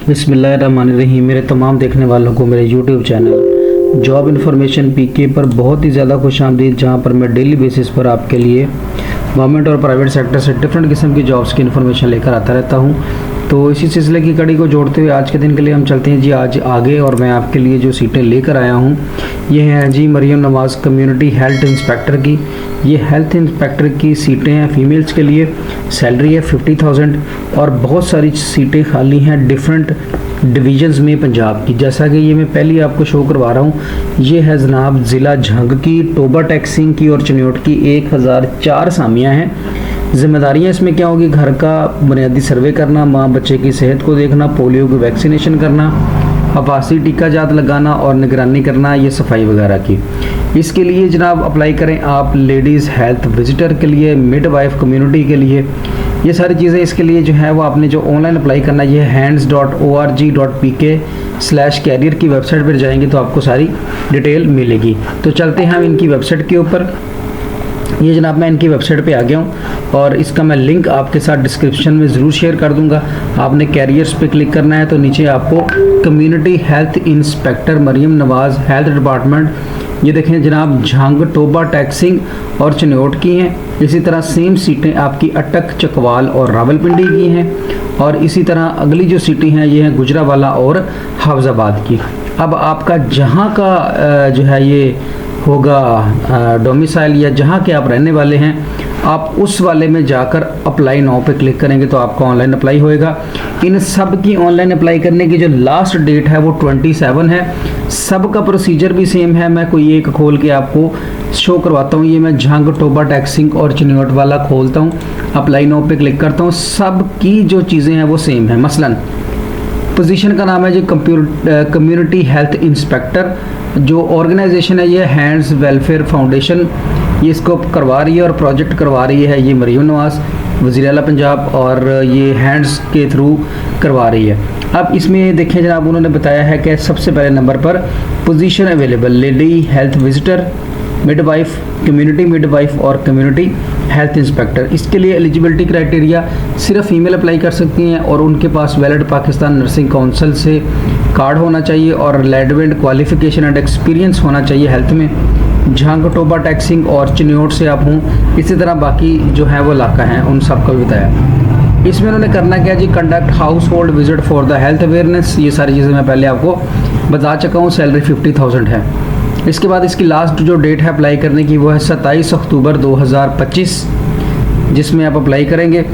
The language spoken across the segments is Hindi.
बिस्मिल्लाहिर्रहमानिर्रहीम। मेरे तमाम देखने वालों को मेरे यूट्यूब चैनल जॉब इन्फॉर्मेशन पीके पर बहुत ही ज़्यादा खुशामदीद, जहां पर मैं डेली बेसिस पर आपके लिए गवर्नमेंट और प्राइवेट सेक्टर से डिफरेंट किस्म की जॉब्स की इन्फॉर्मेशन लेकर आता रहता हूं। तो इसी सिलसिले की कड़ी को जोड़ते हुए आज के दिन के लिए हम चलते हैं जी आज आगे। और मैं आपके लिए जो सीटें लेकर आया हूं ये हैं जी मरियम नवाज़ कम्युनिटी हेल्थ इंस्पेक्टर की। ये हेल्थ इंस्पेक्टर की सीटें हैं फीमेल्स के लिए। सैलरी है 50,000 और बहुत सारी सीटें खाली हैं डिफरेंट डिवीज़न्स में पंजाब की। जैसा कि ये मैं पहले आपको शो करवा रहा हूँ, ये है जनाब ज़िला झंग की, टोबा टैक्सिंग की और चिन्योट की 1004 सामियाँ हैं। जिम्मेदारियाँ इसमें क्या होगी? घर का बुनियादी सर्वे करना, माँ बच्चे की सेहत को देखना, पोलियो की वैक्सीनेशन करना, आवासी टीका जात लगाना और निगरानी करना, ये सफाई वगैरह की। इसके लिए जनाब अप्लाई करें आप लेडीज़ हेल्थ विजिटर के लिए, मिडवाइफ कम्युनिटी के लिए, ये सारी चीज़ें। इसके लिए जो है वो आपने जो ऑनलाइन अप्लाई करना है ये hands.org.pk/career की वेबसाइट पर जाएंगे तो आपको सारी डिटेल मिलेगी। तो चलते हैं हम इनकी वेबसाइट के ऊपर। ये जनाब मैं इनकी वेबसाइट पे आ गया हूँ और इसका मैं लिंक आपके साथ डिस्क्रिप्शन में ज़रूर शेयर कर दूंगा। आपने कैरियर्स पे क्लिक करना है तो नीचे आपको कम्युनिटी हेल्थ इंस्पेक्टर मरियम नवाज़ हेल्थ डिपार्टमेंट, ये देखें जनाब झंग, टोबा टैक्सिंग और चिन्योट की हैं। इसी तरह सेम सीटें आपकी अटक, चकवाल और रावलपिंडी की हैं। और इसी तरह अगली जो सीटें हैं ये हैं गुजरावाला और हाफजाबाद की। अब आपका जहाँ का जो है ये होगा डोमिसाइल या जहाँ के आप रहने वाले हैं, आप उस वाले में जाकर अप्लाई नाउ पे क्लिक करेंगे तो आपका ऑनलाइन अप्लाई होएगा। इन सब की ऑनलाइन अप्लाई करने की जो लास्ट डेट है वो 27 है। सब का प्रोसीजर भी सेम है। मैं कोई एक खोल के आपको शो करवाता हूँ। ये मैं झंग, टोबा टैक्सिंग और चिन्योट वाला खोलता हूँ, अप्लाई नाउ पे क्लिक करता हूँ। सब की जो चीज़ें हैं वो सेम है। मसलन पोजीशन का नाम है जी कम्युनिटी हेल्थ इंस्पेक्टर। जो ऑर्गेनाइजेशन है ये हैंड्स वेलफेयर फाउंडेशन, ये इसको करवा रही है और प्रोजेक्ट करवा रही है ये मरियम नवाज़ वज़ीर आला पंजाब, और ये हैंड्स के थ्रू करवा रही है। अब इसमें देखें जनाब उन्होंने बताया है कि सबसे पहले नंबर पर position available lady health visitor, midwife, community midwife और कम्युनिटी हेल्थ इंस्पेक्टर। इसके लिए एलिजिबिलिटी क्राइटेरिया सिर्फ फीमेल अप्लाई कर सकती हैं और उनके पास वैलिड पाकिस्तान नर्सिंग काउंसिल से कार्ड होना चाहिए और रेलेवेंट क्वालिफिकेशन एंड एक्सपीरियंस होना चाहिए हेल्थ में। झंग, टोबा टैक्सिंग और चिन्योट से आप हों। इसी तरह बाकी जो है वो इलाका हैं उन सब का भी बताया। इसमें उन्होंने करना क्या जी? Conduct household visit for the health awareness. ये सारी चीज़ें मैं पहले आपको बता चुका हूँ। सैलरी 50,000 है। इसके बाद इसकी लास्ट जो डेट है अप्लाई करने की वो है 27 अक्टूबर 2025, जिसमें आप अप्लाई करेंगे।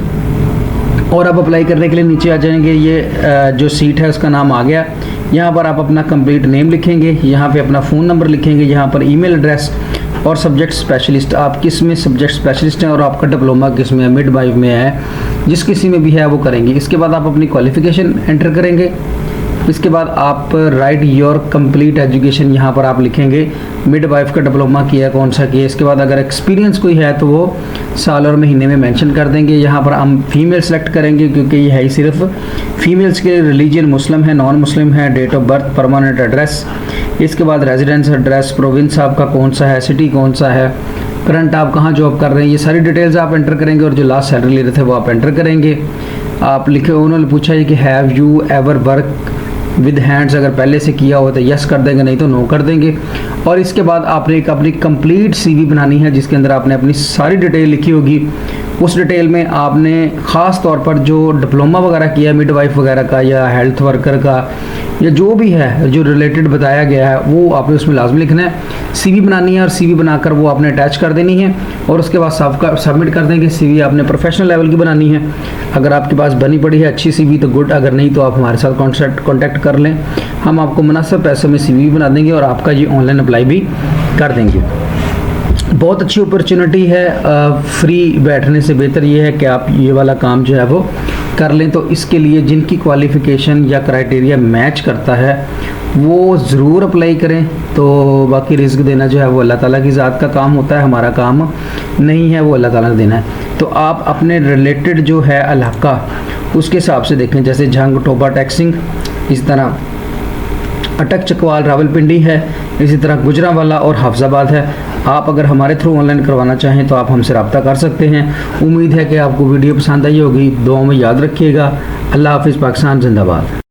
और अब अप्लाई करने के लिए नीचे आ जाएंगे। ये जो सीट है उसका नाम आ गया। यहाँ पर आप अपना कंप्लीट नेम लिखेंगे, यहाँ पे अपना फ़ोन नंबर लिखेंगे, यहाँ पर ईमेल एड्रेस और सब्जेक्ट स्पेशलिस्ट, आप किस में सब्जेक्ट स्पेशलिस्ट हैं और आपका डिप्लोमा किस में है, मिडवाइफ में है, जिस किसी में भी है वो करेंगे। इसके बाद आप अपनी क्वालिफ़िकेशन एंटर करेंगे। इसके बाद आप राइट योर कंप्लीट एजुकेशन, यहाँ पर आप लिखेंगे मिडवाइफ का डिप्लोमा किया है, कौन सा किया है। इसके बाद अगर एक्सपीरियंस कोई है तो वो साल और महीने में मेंशन कर देंगे। यहाँ पर हम फीमेल सेलेक्ट करेंगे क्योंकि ये है ही सिर्फ फीमेल्स के। रिलीजन मुस्लिम है, नॉन मुस्लिम है, date of birth, permanent address. इसके बाद रेजिडेंस एड्रेस, प्रोविंस आपका कौन सा है, सिटी कौन सा है, करंट आप कहाँ जॉब कर रहे हैं, ये सारी डिटेल्स आप एंटर करेंगे। और जो लास्ट सैलरी ले रहे थे वो आप एंटर करेंगे। आप लिखे, उन्होंने पूछा है कि have you ever work with hands, अगर पहले से किया हो तो यस कर देंगे, नहीं तो नो कर देंगे। और इसके बाद आपने एक अपनी कंप्लीट सीवी बनानी है जिसके अंदर आपने अपनी सारी डिटेल लिखी होगी। उस डिटेल में आपने ख़ास तौर पर जो डिप्लोमा वगैरह किया मिडवाइफ वगैरह का या हेल्थ वर्कर का या जो भी है जो रिलेटेड बताया गया है वो आपने उसमें लाजमी लिखना है। सीवी बनानी है और सीवी बनाकर वो आपने अटैच कर देनी है और उसके बाद सबमिट कर देंगे। सीवी आपने प्रोफेशनल लेवल की बनानी है। अगर आपके पास बनी पड़ी है अच्छी सीवी तो गुड, अगर नहीं तो आप हमारे साथ कॉन्टैक्ट कर लें। हम आपको मुनासिब पैसों में सीवी बना देंगे और आपका ये ऑनलाइन अप्लाई भी कर देंगे। बहुत अच्छी अपॉर्चुनिटी है। फ्री बैठने से बेहतर ये है कि आप ये वाला काम जो है वो कर लें। तो इसके लिए जिनकी क्वालिफ़िकेशन या क्राइटेरिया मैच करता है वो ज़रूर अप्लाई करें। तो बाकी रिस्क देना जो है वो अल्लाह ताला की ज़ात का काम होता है, हमारा काम नहीं है, वो अल्लाह ताला ने देना है। तो आप अपने रिलेटेड जो है इलाका उसके हिसाब से देखें। जैसे झंग, टोबा टैक्सिंग, इस तरह अटक, चकवाल, रावलपिंडी है, इसी तरह गुजरावाला और हाफजाबाद है। आप अगर हमारे थ्रू ऑनलाइन करवाना चाहें तो आप हमसे रब्ता कर सकते हैं। उम्मीद है कि आपको वीडियो पसंद आई होगी। दुआ में याद रखिएगा। अल्लाह हाफिज़। पाकिस्तान जिंदाबाद।